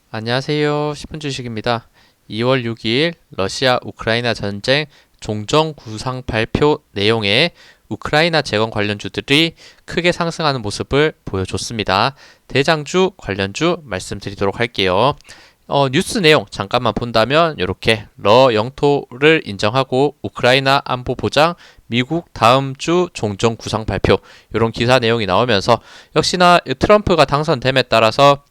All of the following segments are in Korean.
안녕하세요. 10분 주식입니다. 2월 6일 러시아 우크라이나 전쟁 종전 구상 발표 내용에 우크라이나 재건 관련주들이 크게 상승하는 모습을 보여줬습니다. 대장주 관련주 말씀드리도록 할게요. 뉴스 내용 잠깐만 본다면 이렇게 러 영토를 인정하고 우크라이나 안보 보장 미국 다음 주 종전 구상 발표 이런 기사 내용이 나오면서 역시나 트럼프가 당선됨에 따라서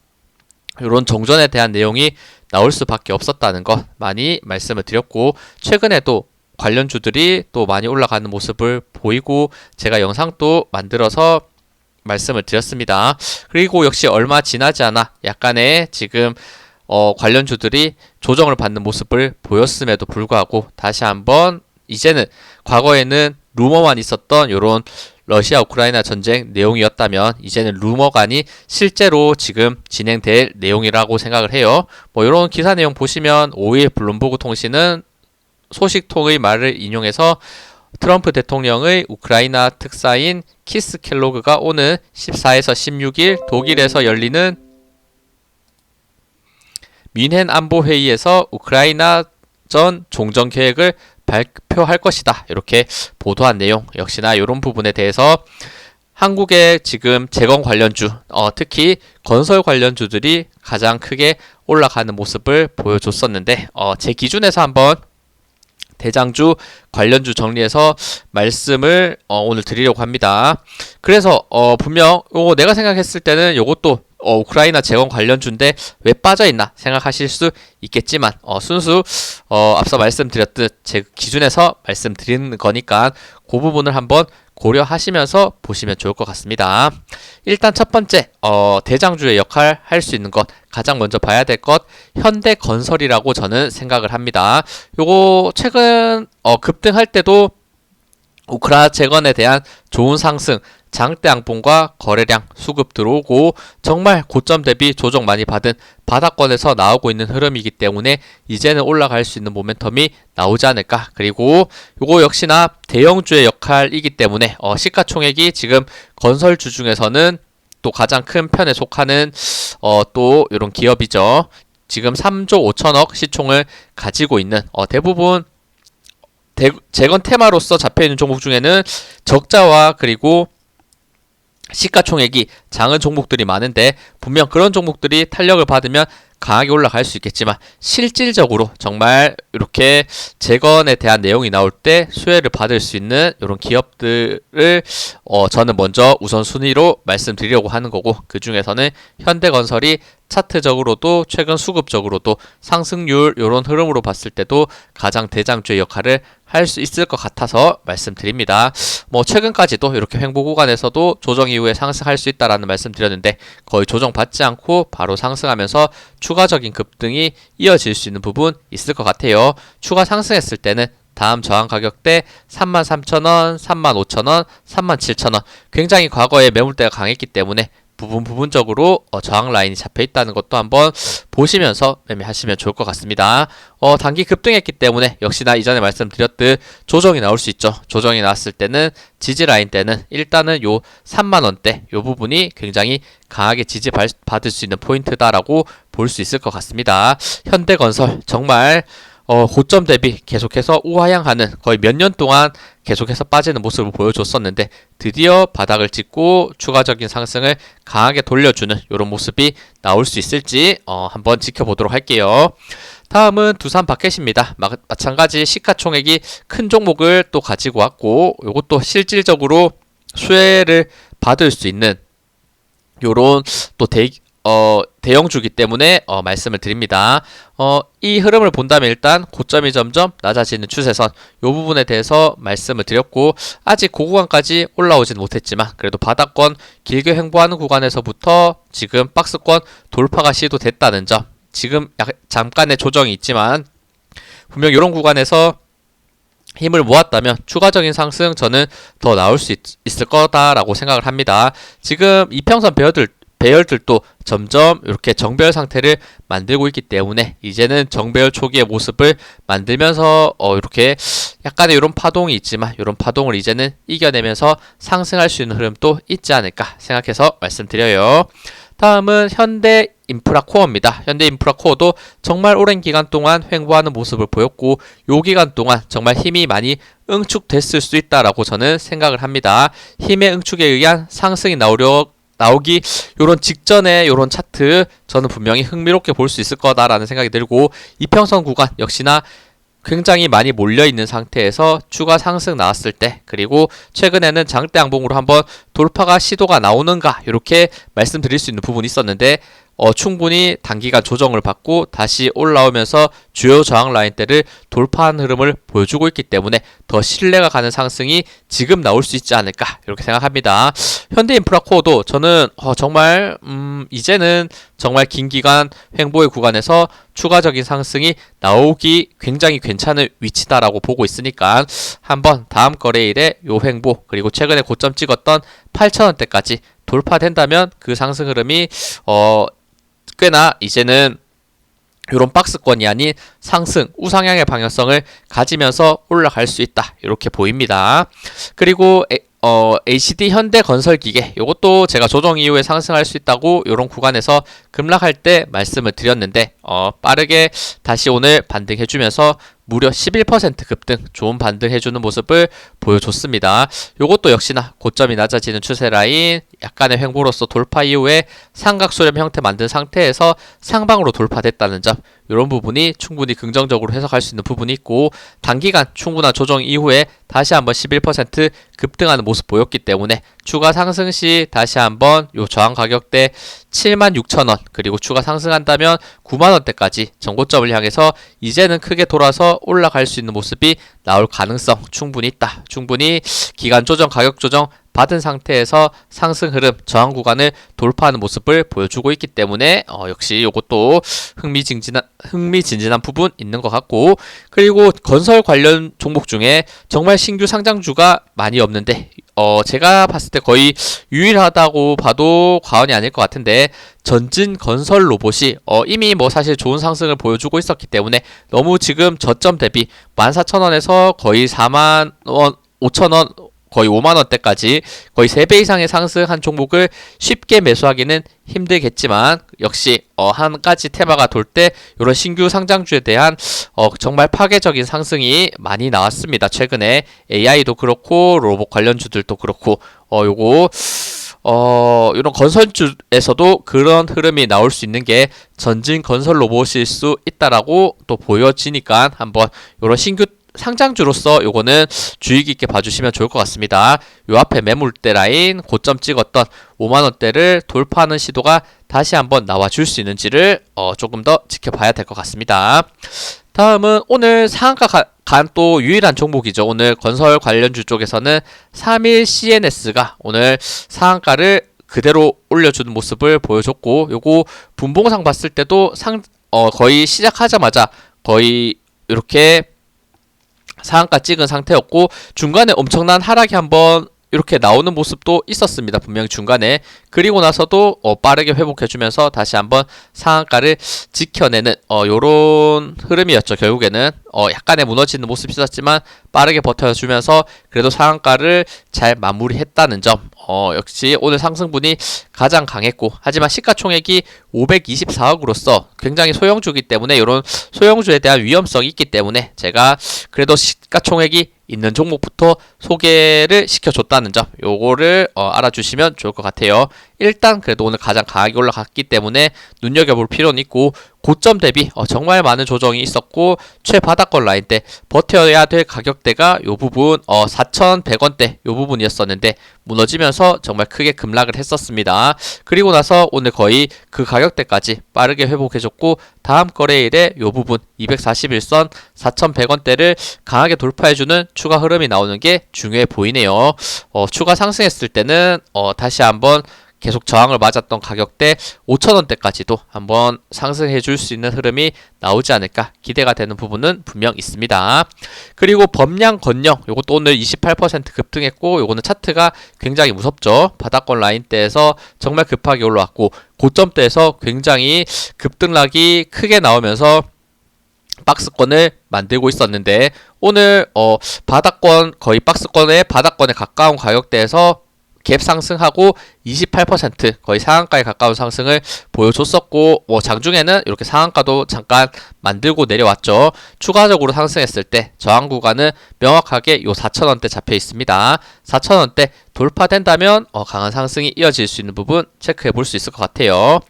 이런 정전에 대한 내용이 나올 수밖에 없었다는 것 많이 말씀을 드렸고, 최근에도 관련주들이 또 많이 올라가는 모습을 보이고 제가 영상도 만들어서 말씀을 드렸습니다. 그리고 역시 얼마 지나지 않아 약간의 지금 관련주들이 조정을 받는 모습을 보였음에도 불구하고 다시 한번 이제는 과거에는 루머만 있었던 이런 러시아 우크라이나 전쟁 내용이었다면 이제는 루머가 아닌 실제로 지금 진행될 내용이라고 생각을 해요. 이런 기사 내용 보시면 5일 블룸버그 통신은 소식통의 말을 인용해서 트럼프 대통령의 우크라이나 특사인 키스 켈로그가 오는 14에서 16일 독일에서 열리는 뮌헨 안보회의에서 우크라이나 전 종전 계획을 발표할 것이다. 이렇게 보도한 내용, 역시나 이런 부분에 대해서 한국의 지금 재건 관련주, 특히 건설 관련주들이 가장 크게 올라가는 모습을 보여줬었는데, 제 기준에서 한번 대장주 관련주 정리해서 말씀을 오늘 드리려고 합니다. 그래서 분명 내가 생각했을 때는 요것도 우크라이나 재건 관련주인데 왜 빠져있나 생각하실 수 있겠지만 순수 앞서 말씀드렸듯 제 기준에서 말씀드리는 거니까 그 부분을 한번 고려하시면서 보시면 좋을 것 같습니다. 일단 첫 번째 대장주의 역할 할 수 있는 것 가장 먼저 봐야 될 것 현대건설이라고 저는 생각을 합니다. 요거 최근 급등할 때도 우크라 재건에 대한 좋은 상승, 장대 양봉과 거래량, 수급 들어오고 정말 고점 대비 조정 많이 받은 바닥권에서 나오고 있는 흐름이기 때문에 이제는 올라갈 수 있는 모멘텀이 나오지 않을까. 그리고 요거 역시나 대형주의 역할이기 때문에 시가총액이 지금 건설주 중에서는 또 가장 큰 편에 속하는 또 이런 기업이죠. 지금 3조 5천억 시총을 가지고 있는 대부분 재건 테마로서 잡혀있는 종목 중에는 적자와 그리고 시가총액이 작은 종목들이 많은데 분명 그런 종목들이 탄력을 받으면 강하게 올라갈 수 있겠지만 실질적으로 정말 이렇게 재건에 대한 내용이 나올 때 수혜를 받을 수 있는 이런 기업들을 저는 먼저 우선순위로 말씀드리려고 하는 거고, 그 중에서는 현대건설이 차트적으로도 최근 수급적으로도 상승률 이런 흐름으로 봤을 때도 가장 대장주의 역할을 할 수 있을 것 같아서 말씀드립니다. 최근까지도 이렇게 횡보 구간에서도 조정 이후에 상승할 수 있다라는 말씀 드렸는데 거의 조정 받지 않고 바로 상승하면서 추가적인 급등이 이어질 수 있는 부분 있을 것 같아요. 추가 상승했을 때는 다음 저항 가격대 33,000원, 35,000원, 37,000원 굉장히 과거에 매물대가 강했기 때문에 부분적으로 저항 라인이 잡혀 있다는 것도 한번 보시면서 매매하시면 좋을 것 같습니다. 단기 급등했기 때문에 역시나 이전에 말씀드렸듯 조정이 나올 수 있죠. 조정이 나왔을 때는 지지 라인 때는 일단은 요 3만원대 요 부분이 굉장히 강하게 지지 받을 수 있는 포인트다라고 볼 수 있을 것 같습니다. 현대건설 정말 고점 대비 계속해서 우하향하는 거의 몇 년 동안 계속해서 빠지는 모습을 보여줬었는데 드디어 바닥을 찍고 추가적인 상승을 강하게 돌려주는 이런 모습이 나올 수 있을지 한번 지켜보도록 할게요. 다음은 두산바켓입니다. 마찬가지 시가총액이 큰 종목을 또 가지고 왔고 이것도 실질적으로 수혜를 받을 수 있는 요런 또 대형주기 때문에 말씀을 드립니다. 이 흐름을 본다면 일단 고점이 점점 낮아지는 추세선 이 부분에 대해서 말씀을 드렸고, 아직 그 구간까지 올라오진 못했지만 그래도 바닥권 길게 횡보하는 구간에서부터 지금 박스권 돌파가 시도됐다는 점, 지금 잠깐의 조정이 있지만 분명 이런 구간에서 힘을 모았다면 추가적인 상승 저는 더 나올 수 있을 거다라고 생각을 합니다. 지금 이평선 배열들도 점점 이렇게 정배열 상태를 만들고 있기 때문에 이제는 정배열 초기의 모습을 만들면서 이렇게 약간의 이런 파동이 있지만 이런 파동을 이제는 이겨내면서 상승할 수 있는 흐름도 있지 않을까 생각해서 말씀드려요. 다음은 현대인프라코어입니다. 현대인프라코어도 정말 오랜 기간 동안 횡보하는 모습을 보였고 요 기간 동안 정말 힘이 많이 응축됐을 수 있다라고 저는 생각을 합니다. 힘의 응축에 의한 상승이 나오기 요런 직전에 요런 차트 저는 분명히 흥미롭게 볼 수 있을 거다라는 생각이 들고, 이평선 구간 역시나 굉장히 많이 몰려있는 상태에서 추가 상승 나왔을 때, 그리고 최근에는 장대 양봉으로 한번 돌파가 시도가 나오는가 이렇게 말씀드릴 수 있는 부분이 있었는데 충분히 단기간 조정을 받고 다시 올라오면서 주요 저항 라인대를 돌파한 흐름을 보여주고 있기 때문에 더 신뢰가 가는 상승이 지금 나올 수 있지 않을까 이렇게 생각합니다. 현대인프라코어도 저는 정말 이제는 정말 긴 기간 횡보의 구간에서 추가적인 상승이 나오기 굉장히 괜찮은 위치다라고 보고 있으니까 한번 다음 거래일에 요 횡보, 그리고 최근에 고점 찍었던 8,000원대까지 돌파된다면 그 상승 흐름이 꽤나 이제는 이런 박스권이 아닌 상승 우상향의 방향성을 가지면서 올라갈 수 있다 이렇게 보입니다. 그리고 HT 현대건설기계, 이것도 제가 조정 이후에 상승할 수 있다고 이런 구간에서 급락할 때 말씀을 드렸는데 빠르게 다시 오늘 반등해주면서 무려 11% 급등, 좋은 반등해주는 모습을 보여줬습니다. 이것도 역시나 고점이 낮아지는 추세 라인, 약간의 횡보로서 돌파 이후에 삼각수렴 형태 만든 상태에서 상방으로 돌파됐다는 점, 이런 부분이 충분히 긍정적으로 해석할 수 있는 부분이 있고, 단기간 충분한 조정 이후에 다시 한번 11% 급등하는 모습 보였기 때문에 추가 상승 시 다시 한번 요 저항 가격대 76,000원, 그리고 추가 상승한다면 9만원대까지 전고점을 향해서 이제는 크게 돌아서 올라갈 수 있는 모습이 나올 가능성 충분히 있다. 충분히 기간 조정, 가격 조정 받은 상태에서 상승 흐름, 저항 구간을 돌파하는 모습을 보여주고 있기 때문에 역시 이것도 흥미진진한 부분 있는 것 같고, 그리고 건설 관련 종목 중에 정말 신규 상장주가 많이 없는데 제가 봤을 때 거의 유일하다고 봐도 과언이 아닐 것 같은데, 전진 건설 로봇이 이미 사실 좋은 상승을 보여주고 있었기 때문에 너무 지금 저점 대비 14,000원에서 거의 4만 원, 5,000원, 거의 5만원대까지 거의 3배 이상의 상승한 종목을 쉽게 매수하기는 힘들겠지만, 역시 한 가지 테마가 돌 때 이런 신규 상장주에 대한 정말 파괴적인 상승이 많이 나왔습니다. 최근에 AI도 그렇고 로봇 관련주들도 그렇고 이런 건설주에서도 그런 흐름이 나올 수 있는 게 전진 건설 로봇일 수 있다라고 또 보여지니까 한번 이런 신규 상장주로서 요거는 주의 깊게 봐주시면 좋을 것 같습니다. 요 앞에 매물대 라인 고점 찍었던 5만원대를 돌파하는 시도가 다시 한번 나와줄 수 있는지를 조금 더 지켜봐야 될 것 같습니다. 다음은 오늘 상한가 간 또 유일한 종목이죠. 오늘 건설 관련주 쪽에서는 3일 CNS가 오늘 상한가를 그대로 올려주는 모습을 보여줬고, 요거 분봉상 봤을 때도 거의 시작하자마자 거의 이렇게 상한가 찍은 상태였고, 중간에 엄청난 하락이 한번 이렇게 나오는 모습도 있었습니다. 분명히 중간에. 그리고 나서도 빠르게 회복해주면서 다시 한번 상한가를 지켜내는 요런 흐름이었죠. 결국에는 약간의 무너지는 모습이 있었지만 빠르게 버텨주면서 그래도 상한가를 잘 마무리했다는 점, 역시 오늘 상승분이 가장 강했고, 하지만 시가총액이 524억으로서 굉장히 소형주이기 때문에 이런 소형주에 대한 위험성이 있기 때문에 제가 그래도 시가총액이 있는 종목부터 소개를 시켜줬다는 점, 요거를 알아주시면 좋을 것 같아요. 일단 그래도 오늘 가장 강하게 올라갔기 때문에 눈여겨볼 필요는 있고, 고점 대비 정말 많은 조정이 있었고, 최바닥권 라인대 버텨야 될 가격대가 요 부분 4,100원대 요 부분이었었는데 무너지면서 정말 크게 급락을 했었습니다. 그리고 나서 오늘 거의 그 가격대까지 빠르게 회복해줬고, 다음 거래일에 요 부분 241선 4,100원대를 강하게 돌파해주는 추가 흐름이 나오는 게 중요해 보이네요. 추가 상승했을 때는 다시 한번 계속 저항을 맞았던 가격대 5,000원대까지도 한번 상승해 줄 수 있는 흐름이 나오지 않을까 기대가 되는 부분은 분명 있습니다. 그리고 범량 건영, 요것도 오늘 28% 급등했고, 요거는 차트가 굉장히 무섭죠. 바닥권 라인대에서 정말 급하게 올라왔고, 고점대에서 굉장히 급등락이 크게 나오면서 박스권을 만들고 있었는데, 오늘 바닥권, 거의 박스권의 바닥권에 가까운 가격대에서 갭 상승하고 28% 거의 상한가에 가까운 상승을 보여줬었고, 장중에는 이렇게 상한가도 잠깐 만들고 내려왔죠. 추가적으로 상승했을 때 저항 구간은 명확하게 요 4,000원대 잡혀 있습니다. 4,000원대 돌파된다면 강한 상승이 이어질 수 있는 부분 체크해 볼 수 있을 것 같아요.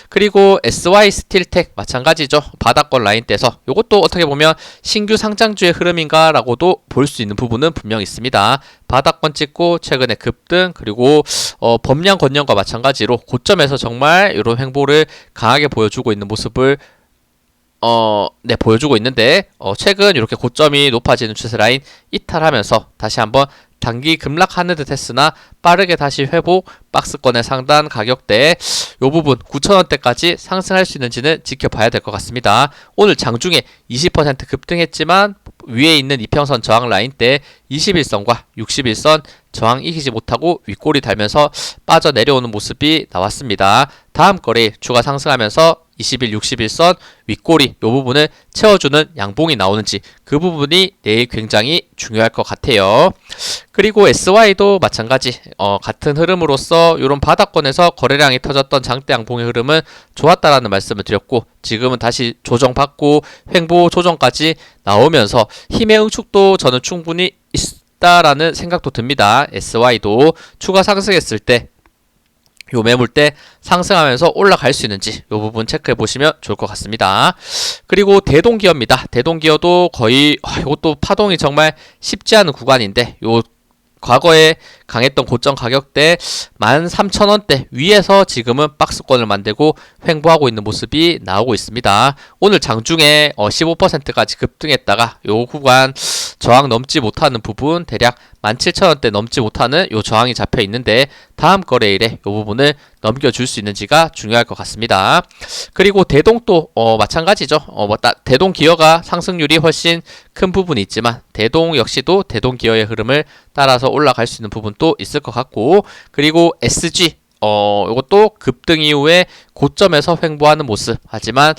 그리고 SY 스틸텍 마찬가지죠. 바닥권 라인대에서 이것도 어떻게 보면 신규 상장주의 흐름인가라고도 볼 수 있는 부분은 분명 있습니다. 바닥권 찍고 최근에 급등, 그리고 범량 건영과 마찬가지로 고점에서 정말 이런 횡보를 강하게 보여주고 있는 모습을 보여주고 있는데, 최근 이렇게 고점이 높아지는 추세 라인 이탈하면서 다시 한번 단기 급락하는 듯 했으나 빠르게 다시 회복, 박스권의 상단 가격대에 이 부분 9,000원대까지 상승할 수 있는지는 지켜봐야 될 것 같습니다. 오늘 장중에 20% 급등했지만 위에 있는 이평선 저항 라인대 21선과 61선 저항 이기지 못하고 윗골이 달면서 빠져내려오는 모습이 나왔습니다. 다음 거래일 추가 상승하면서 21, 61선 윗꼬리 이 부분을 채워주는 양봉이 나오는지 그 부분이 내일 굉장히 중요할 것 같아요. 그리고 SY도 마찬가지 같은 흐름으로서 이런 바닥권에서 거래량이 터졌던 장대 양봉의 흐름은 좋았다라는 말씀을 드렸고, 지금은 다시 조정받고 횡보 조정까지 나오면서 힘의 응축도 저는 충분히 있다라는 생각도 듭니다. SY도 추가 상승했을 때 요 매물대 상승하면서 올라갈 수 있는지 요 부분 체크해 보시면 좋을 것 같습니다. 그리고 대동기어입니다. 대동기어도 거의 이것도 파동이 정말 쉽지 않은 구간인데, 요 과거에 강했던 고점 가격대 13,000원대 위에서 지금은 박스권을 만들고 횡보하고 있는 모습이 나오고 있습니다. 오늘 장중에 15%까지 급등했다가 요 구간 저항 넘지 못하는 부분, 대략 17,000원대 넘지 못하는 요 저항이 잡혀 있는데, 다음 거래일에 요 부분을 넘겨줄 수 있는지가 중요할 것 같습니다. 그리고 대동도 마찬가지죠. 대동 기어가 상승률이 훨씬 큰 부분이 있지만 대동 역시도 대동 기어의 흐름을 따라서 올라갈 수 있는 부분도 있을 것 같고, 그리고 SG 이것도 급등 이후에 고점에서 횡보하는 모습, 하지만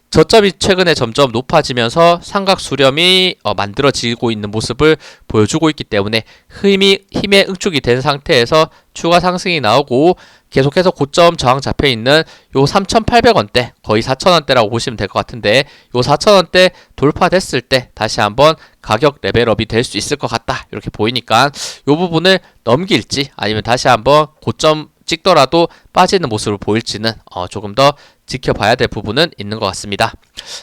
저점이 최근에 점점 높아지면서 삼각 수렴이 만들어지고 있는 모습을 보여주고 있기 때문에 힘의 응축이 된 상태에서 추가 상승이 나오고 계속해서 고점 저항 잡혀 있는 요 3,800원대 거의 4,000원대라고 보시면 될 것 같은데, 요 4,000원대 돌파됐을 때 다시 한번 가격 레벨업이 될 수 있을 것 같다 이렇게 보이니까 요 부분을 넘길지 아니면 다시 한번 고점 찍더라도 빠지는 모습을 보일지는 조금 더 지켜봐야 될 부분은 있는 것 같습니다.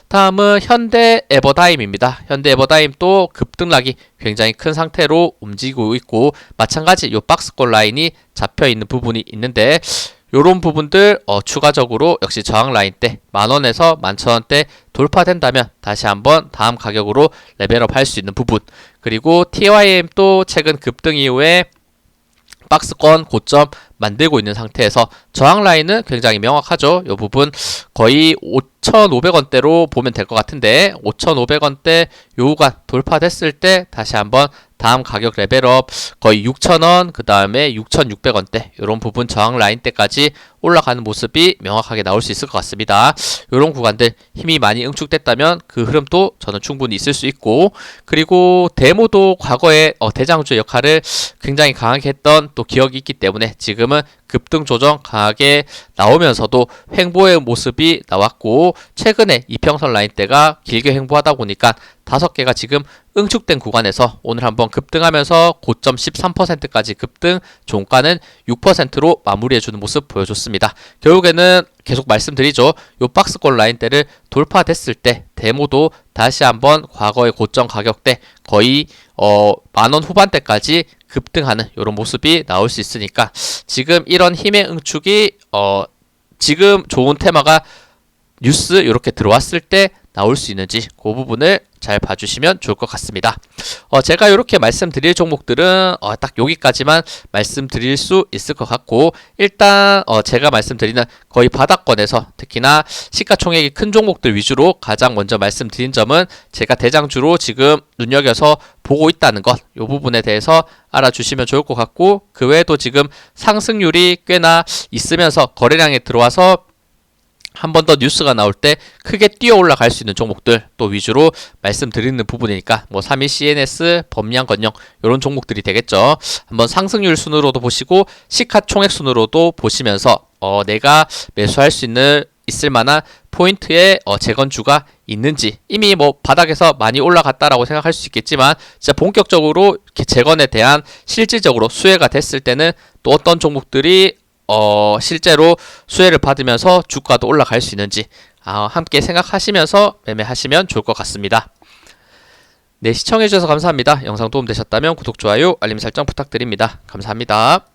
다음은 현대에버다임입니다. 현대에버다임도 급등락이 굉장히 큰 상태로 움직이고 있고, 마찬가지 요 박스권 라인이 잡혀 있는 부분이 있는데, 요런 부분들 추가적으로 역시 저항 라인 때 10,000원에서 11,000원대 돌파된다면 다시 한번 다음 가격으로 레벨업 할 수 있는 부분, 그리고 TYM도 최근 급등 이후에 박스권 고점 만들고 있는 상태에서 저항 라인은 굉장히 명확하죠. 이 부분 거의 5,500원대로 보면 될 것 같은데, 5,500원대 요 구간 돌파됐을 때 다시 한번 다음 가격 레벨업 거의 6,000원, 그 다음에 6,600원대 이런 부분 저항 라인대까지 올라가는 모습이 명확하게 나올 수 있을 것 같습니다. 이런 구간들 힘이 많이 응축됐다면 그 흐름도 저는 충분히 있을 수 있고, 그리고 데모도 과거에 대장주의 역할을 굉장히 강하게 했던 또 기억이 있기 때문에 지금은 급등 조정 강하게 나오면서도 횡보의 모습이 나왔고, 최근에 이평선 라인대가 길게 횡보하다 보니까 5개가 지금 응축된 구간에서 오늘 한번 급등하면서 고점 13%까지 급등, 종가는 6%로 마무리해주는 모습 보여줬습니다. 결국에는 계속 말씀드리죠. 요 박스권 라인대를 돌파됐을 때 데모도 다시 한번 과거의 고점 가격대 거의 10,000원 후반대까지 급등하는 이런 모습이 나올 수 있으니까, 지금 이런 힘의 응축이 지금 좋은 테마가 뉴스 이렇게 들어왔을 때 나올 수 있는지 그 부분을 잘 봐주시면 좋을 것 같습니다. 제가 이렇게 말씀드릴 종목들은 딱 여기까지만 말씀드릴 수 있을 것 같고, 일단 제가 말씀드리는 거의 바닥권에서 특히나 시가총액이 큰 종목들 위주로 가장 먼저 말씀드린 점은 제가 대장주로 지금 눈여겨서 보고 있다는 것, 이 부분에 대해서 알아주시면 좋을 것 같고, 그 외에도 지금 상승률이 꽤나 있으면서 거래량이 들어와서 한 번 더 뉴스가 나올 때 크게 뛰어 올라갈 수 있는 종목들 또 위주로 말씀드리는 부분이니까 뭐 3위 CNS, 범양건영 이런 종목들이 되겠죠. 한번 상승률 순으로도 보시고 시가총액 순으로도 보시면서 내가 매수할 수 있을 만한 포인트의 재건주가 있는지, 이미 뭐 바닥에서 많이 올라갔다라고 생각할 수 있겠지만 진짜 본격적으로 이렇게 재건에 대한 실질적으로 수혜가 됐을 때는 또 어떤 종목들이 실제로 수혜를 받으면서 주가도 올라갈 수 있는지 함께 생각하시면서 매매하시면 좋을 것 같습니다. 네, 시청해주셔서 감사합니다. 영상 도움되셨다면 구독, 좋아요, 알림 설정 부탁드립니다. 감사합니다.